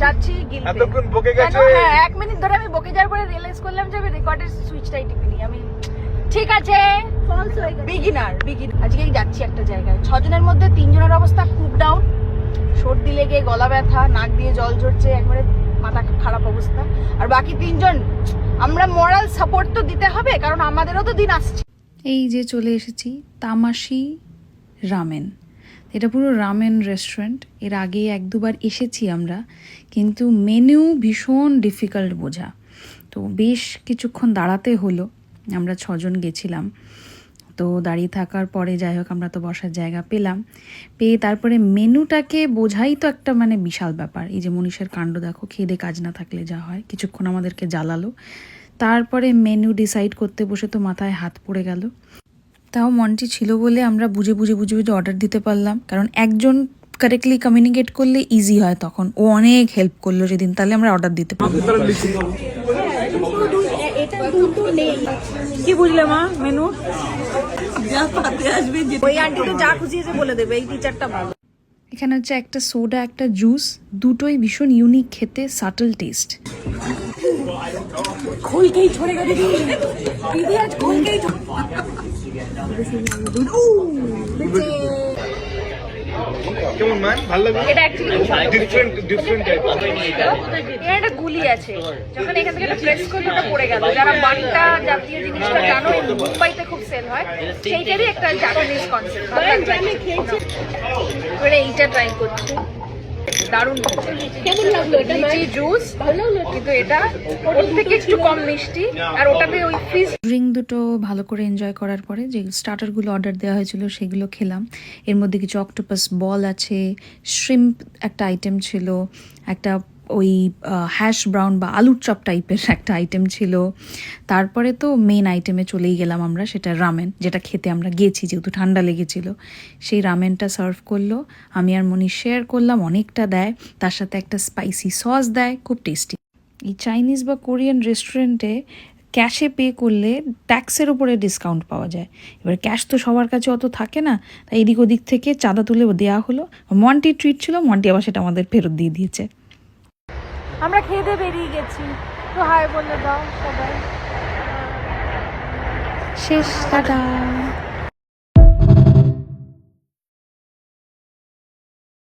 যাচ্ছি গিলতে। এতক্ষণ বকে গেছে। হ্যাঁ 1 মিনিট ধরে আমি বকে যাওয়ার পরে রিয়েলাইজ করলাম যে আমি রেকর্ডের সুইচটাই টিপিনি আমি। ঠিক আছে, ফলস হয়ে গেছে। বিগিনার। আজকে যাচ্ছি একটা জায়গায়, 6 জনের মধ্যে 3 জনের অবস্থা খুব ডাউন, সর্দি লেগে গলা ব্যথা, নাক দিয়ে জল ঝরছে, একবারে মাথা খারাপ অবস্থা। আর বাকি 3 জন আমরা মোরাল সাপোর্ট তো দিতে হবে, কারণ আমাদেরও তো দিন আসছে। এই যে চলে এসেছি তামাশি রামেন। এটা পুরো রামেন রেস্টুরেন্ট। এর আগে 1-2বার এসেছি আমরা, কিন্তু মেনু ভীষণ ডিফিকাল্ট বোঝা, তো বেশ কিছুক্ষণ দাঁড়াতে হলো। আমরা 6 জন গেছিলাম, তো দাঁড়িয়ে থাকার পরে যাই হোক আমরা তো বসার জায়গা পেয়ে তারপরে মেনুটাকে বোঝাই তো একটা মানে বিশাল ব্যাপার। এই যে মনীষের কাণ্ড দেখো, খেয়ে কাজ না থাকলে যা হয়, কিছুক্ষণ আমাদেরকে জ্বালালো। তারপরে মেনু ডিসাইড করতে বসে তো মাথায় হাত পড়ে গেল। তাও মন্টি ছিল বলে আমরা বুঝে অর্ডার দিতে পারলাম, কারণ একজন কারেক্টলি কমিউনিকেট করলে ইজি হয়। তখন ও অনেক হেল্প করলো সেদিন, তাহলে আমরা অর্ডার দিতে পারলাম। কি বুঝলে মা মেনু? ওই আন্টি তো যা খুশি এসে বলে দেবে, এই টিচারটা ভালো। এখানে হচ্ছে একটা সোডা একটা জুস, দুটোই ভীষণ ইউনিক খেতে, সাটল টেস্ট। খোলকেই ছড়ে গেছে দিদি, আজ খোলকেই কেমন মান? ভালো লাগলো? এটা অ্যাকচুয়ালি ডিফারেন্ট টাইপ। এর একটা গুলি আছে, যখন এখান থেকে প্রেস করলে ওটা পড়ে গেল। যারা বান্টা জাতীয় জিনিসটা জানো, মুম্বাইতে খুব সেল হয়, সেইটারই একটা জাপানিজ কনসেপ্ট। আমি খেয়েছি, এবারে এইটা ট্রাই করছি, দারুণ। কেমন লাগলো? এটা লিচি জুস ভালো লাগলো, কিন্তু এটা ওর থেকে একটু কম মিষ্টি, আর ওটাতে ওই ফিশ ড্রিঙ্ক দুটো ভালো করে এনজয় করার পরে যে স্টার্টারগুলো অর্ডার দেওয়া হয়েছিল সেগুলো খেলাম। এর মধ্যে কিছু অক্টোপাস বল আছে, শ্রিম্প একটা আইটেম ছিল, একটা ওই হ্যাশ ব্রাউন বা আলুর চপ টাইপের একটা আইটেম ছিল। তারপরে তো মেন আইটেমে চলেই গেলাম আমরা, সেটা রামেন, যেটা খেতে আমরা গেছি যেহেতু ঠান্ডা লেগেছিল। সেই রামেনটা সার্ভ করলো, আমি আর মনীষ শেয়ার করলাম, অনেকটা দেয়, তার সাথে একটা স্পাইসি সস দেয়, খুব টেস্টি। এই চাইনিজ বা কোরিয়ান রেস্টুরেন্টে ক্যাশে পে করলে ট্যাক্সের উপরে ডিসকাউন্ট পাওয়া যায়। এবার ক্যাশ তো সবার কাছে অত থাকে না, তাই এদিক ওদিক থেকে চাঁদা তুলে দেওয়া হলো। মন্টি ট্রিট ছিল, মন্টি আবার সেটা আমাদের ফেরত দিয়ে দিয়েছে। আমরা খেয়ে দিয়ে বেরিয়ে গেছি, তো হাই বলে দাও সবাই। শেষ, টাটা।